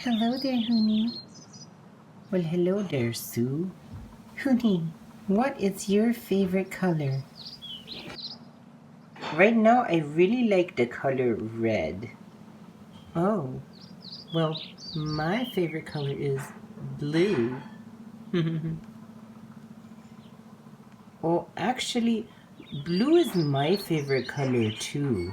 Hello there, Huni. Well, hello there, Sue. Huni, what is your favorite color? Right now, I really like the color red. Oh, well, my favorite color is blue. Oh, actually, blue is my favorite color too.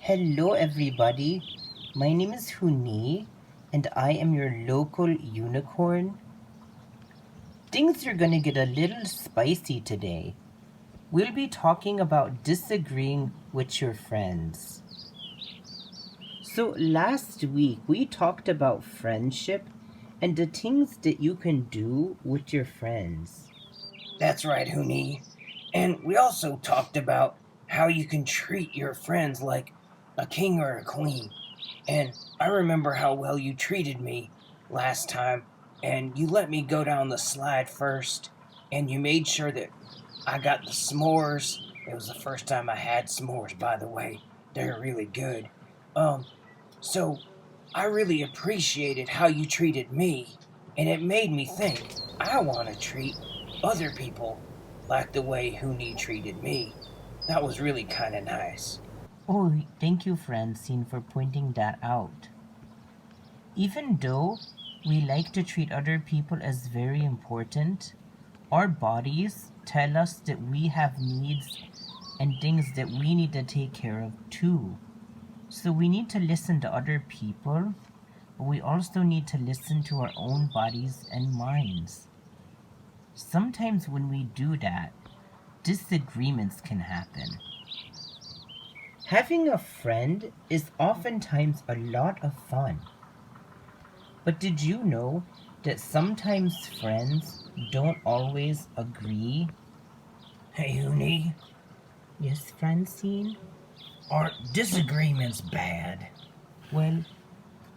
Hello, everybody. My name is Huni, and I am your local unicorn. Things are gonna get a little spicy today. We'll be talking about disagreeing with your friends. So, last week we talked about friendship and the things that you can do with your friends. That's right, Huni. And we also talked about how you can treat your friends like a king or a queen. And I remember how well you treated me last time, and you let me go down the slide first, and you made sure that I got the s'mores. It was the first time I had s'mores, by the way. They're really good. So I really appreciated how you treated me, and it made me think I want to treat other people like the way Huni treated me. That was really kind of nice. Oh, thank you, Francine, for pointing that out. Even though we like to treat other people as very important, our bodies tell us that we have needs and things that we need to take care of too. So we need to listen to other people, but we also need to listen to our own bodies and minds. Sometimes when we do that, disagreements can happen. Having a friend is oftentimes a lot of fun. But did you know that sometimes friends don't always agree? Hey, Huni, Yes, Francine? are disagreements bad? Well,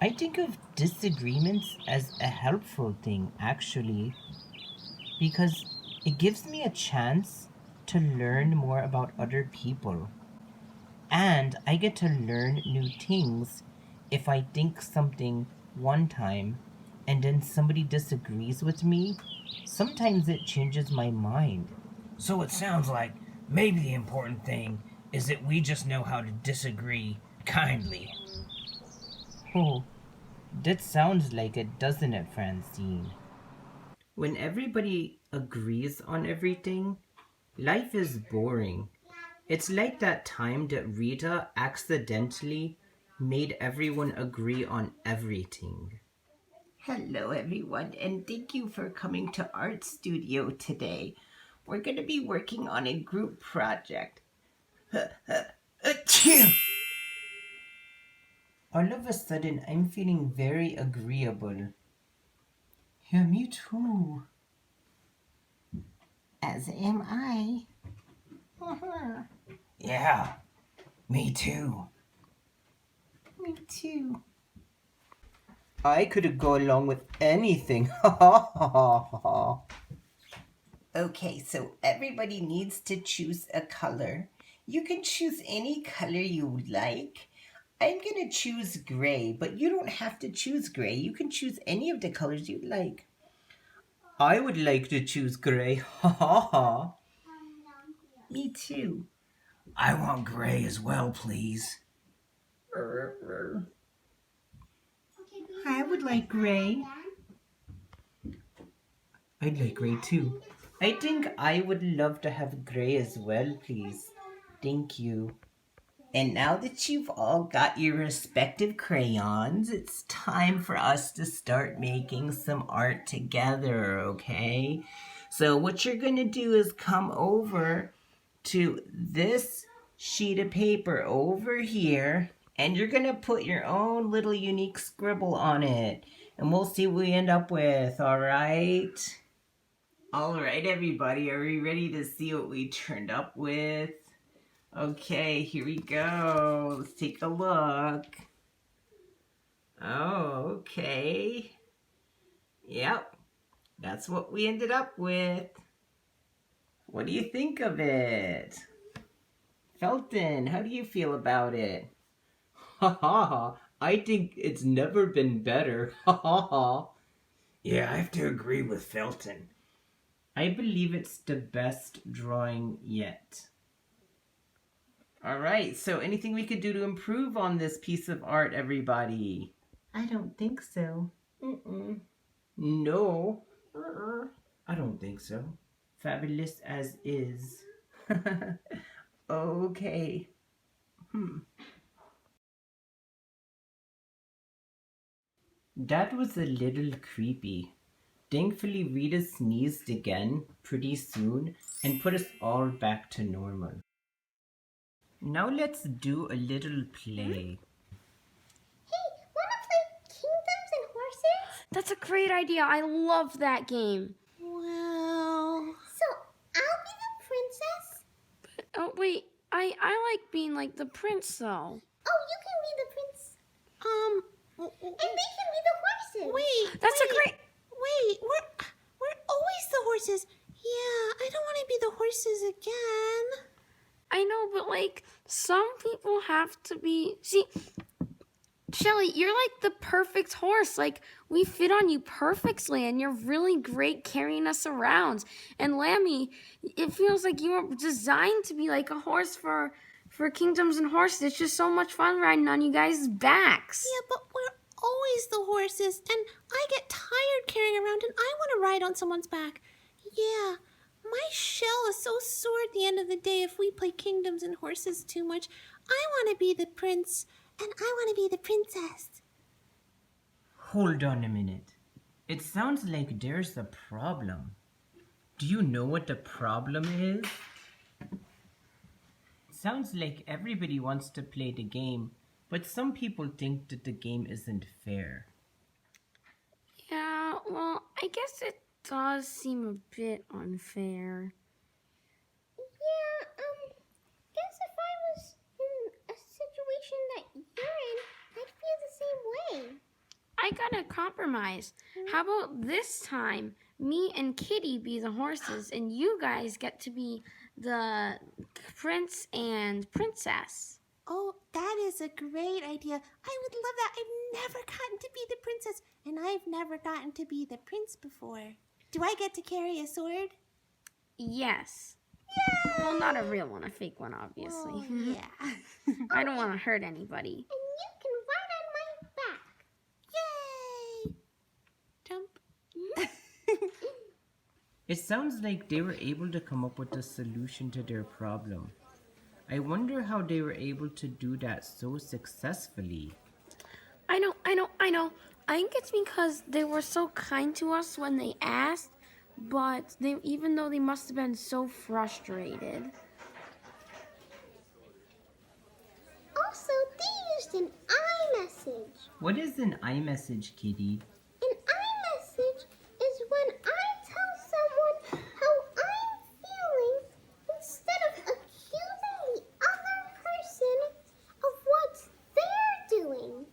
I think of disagreements as a helpful thing, actually, because it gives me a chance to learn more about other people. And I get to learn new things if I think something one time and then somebody disagrees with me. Sometimes it changes my mind. So it sounds like maybe the important thing is that we just know how to disagree kindly. Oh, that sounds like it, doesn't it, Francine? When everybody agrees on everything, life is boring. It's like that time that Rita accidentally made everyone agree on everything. Hello, everyone, and thank you for coming to Art Studio today. We're going to be working on a group project. Achoo! All of a sudden, I'm feeling very agreeable. Yeah, me too. As am I. Yeah, me too. Me too. I could go along with anything. Okay, so everybody needs to choose a color. You can choose any color you like. I'm going to choose gray, but you don't have to choose gray. You can choose any of the colors you like. I would like to choose gray. Me too. I want gray as well, please. I would like gray. I'd like gray too. I think I would love to have gray as well, please. Thank you. And now that you've all got your respective crayons, it's time for us to start making some art together, okay? So what you're going to do is come over to this sheet of paper over here, and you're going to put your own little unique scribble on it. And we'll see what we end up with, all right? All right, everybody, are we ready to see what we turned up with? Okay, here we go. Let's take a look. Oh, okay. Yep, that's what we ended up with. What do you think of it? Felton, how do you feel about it? Ha ha ha, I think it's never been better. Ha ha ha. Yeah, I have to agree with Felton. I believe it's the best drawing yet. Alright, so anything we could do to improve on this piece of art, everybody? I don't think so. Mm-mm. No. I don't think so. Fabulous as is. Okay. That was a little creepy. Thankfully, Rita sneezed again pretty soon and put us all back to normal. Now let's do a little play. Hey, wanna play Kingdoms and Horses? That's a great idea. I love that game. Well... So, I'll be the princess? Oh, wait. I like being like the prince, though. Oh, you can be the prince. And they can be the horses. Wait, That's a great... Wait, we're always the horses. Yeah, I don't want to be the horses again. I know, but like, some people have to be... See, Shelly, you're like the perfect horse. Like, we fit on you perfectly, and you're really great carrying us around. And Lammy, it feels like you were designed to be like a horse for Kingdoms and Horses. It's just so much fun riding on you guys' backs. Yeah, but we're always the horses, and I get tired carrying around, and I want to ride on someone's back. Yeah, my shell is so sore at the end of the day if we play Kingdoms and Horses too much. I want to be the prince, and I want to be the princess. Hold on a minute. It sounds like there's a problem. Do you know what the problem is? Sounds like everybody wants to play the game, but some people think that the game isn't fair. Yeah, well, I guess it does seem a bit unfair. Yeah, guess if I was in a situation that you're in, I'd feel the same way. I got a compromise. How about this time, me and Kitty be the horses, and you guys get to be the prince and princess? Oh, that is a great idea. I would love that. I've never gotten to be the princess, and I've never gotten to be the prince before. Do I get to carry a sword? Yes. Well, not a real one, a fake one, obviously. Oh, yeah. I don't want to hurt anybody. And you can ride on my back. Yay! Jump. It sounds like they were able to come up with a solution to their problem. I wonder how they were able to do that so successfully. I know. I think it's because they were so kind to us when they asked, but even though they must have been so frustrated. Also, they used an iMessage. What is an iMessage, Kitty? An iMessage is when I tell someone how I'm feeling instead of accusing the other person of what they're doing.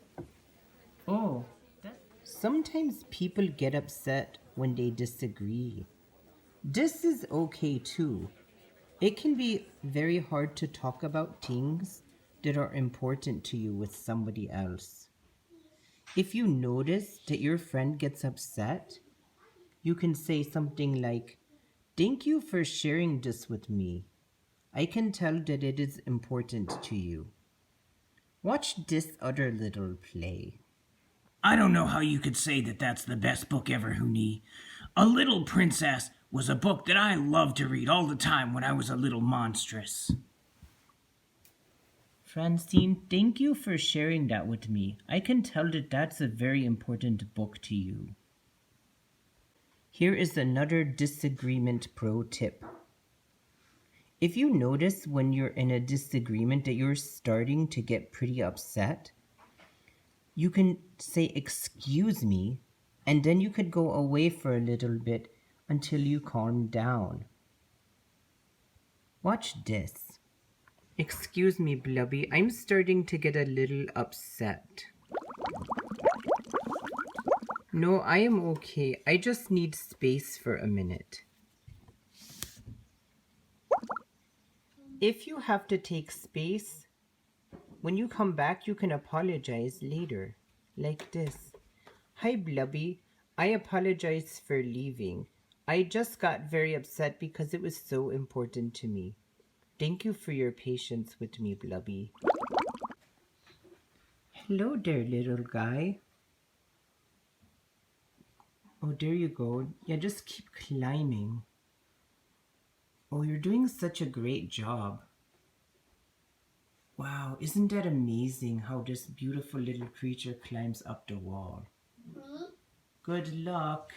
Oh, sometimes people get upset when they disagree. This is okay too. It can be very hard to talk about things that are important to you with somebody else. If you notice that your friend gets upset, you can say something like, "Thank you for sharing this with me. I can tell that it is important to you." Watch this other little play. I don't know how you could say that that's the best book ever, Hüni. A Little Princess was a book that I loved to read all the time when I was a little monstrous. Francine, thank you for sharing that with me. I can tell that that's a very important book to you. Here is another disagreement pro tip. If you notice when you're in a disagreement that you're starting to get pretty upset, you can say, "Excuse me," and then you could go away for a little bit until you calm down. Watch this. "Excuse me, Blobby, I'm starting to get a little upset." No, I am okay. I just need space for a minute. If you have to take space, when you come back, you can apologize later. Like this. Hi, Blobby. I apologize for leaving. I just got very upset because it was so important to me. Thank you for your patience with me, Blobby. Hello there, little guy. Oh, there you go. Yeah, just keep climbing. Oh, you're doing such a great job. Wow, isn't that amazing how this beautiful little creature climbs up the wall? Good luck.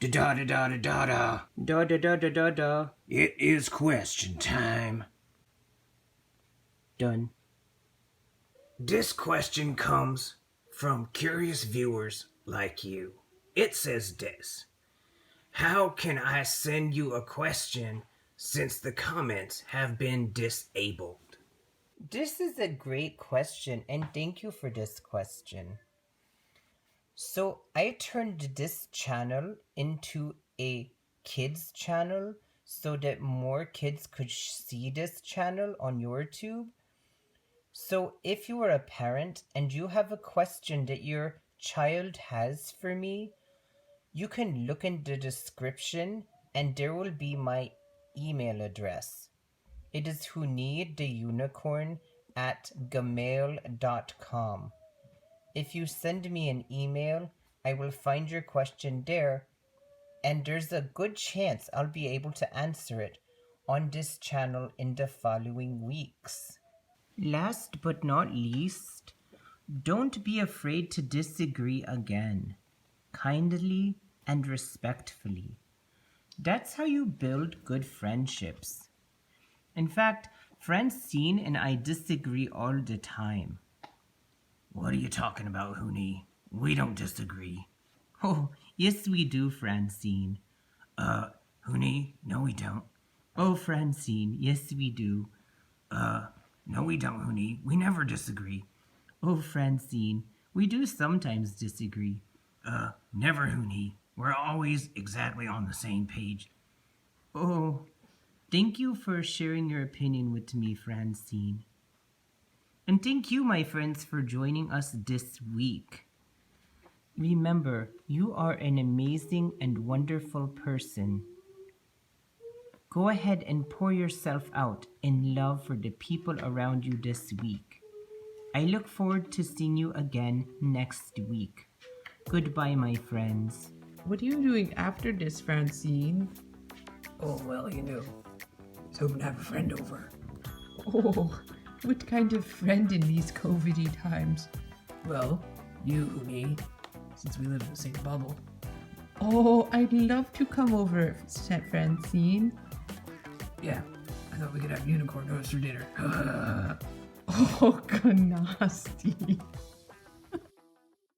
Da da da da da da. Da da da da da da. It is question time. Done. This question comes from curious viewers like you. It says this: how can I send you a question since the comments have been disabled? This is a great question, and thank you for this question. So, I turned this channel into a kids channel so that more kids could see this channel on YouTube. So, if you are a parent and you have a question that your child has for me, you can look in the description and there will be my email address. It is Huni the Unicorn at gmail.com. If you send me an email, I will find your question there, and there's a good chance I'll be able to answer it on this channel in the following weeks. Last but not least, don't be afraid to disagree again, kindly and respectfully. That's how you build good friendships. In fact, Francine and I disagree all the time. What are you talking about, Hüni? We don't disagree. Oh, yes we do, Francine. Hüni, no we don't. Oh, Francine, yes we do. No we don't, Hüni. We never disagree. Oh, Francine, we do sometimes disagree. Never, Hüni. We're always exactly on the same page. Oh, thank you for sharing your opinion with me, Francine. And thank you, my friends, for joining us this week. Remember, you are an amazing and wonderful person. Go ahead and pour yourself out in love for the people around you this week. I look forward to seeing you again next week. Goodbye, my friends. What are you doing after this, Francine? Oh, well, you know, I was hoping to have a friend over. Oh, what kind of friend in these COVID-y times? Well, you, Hüni, since we live in the same bubble. Oh, I'd love to come over, Francine. Yeah, I thought we could have unicorn roast for dinner. Oh, nasty.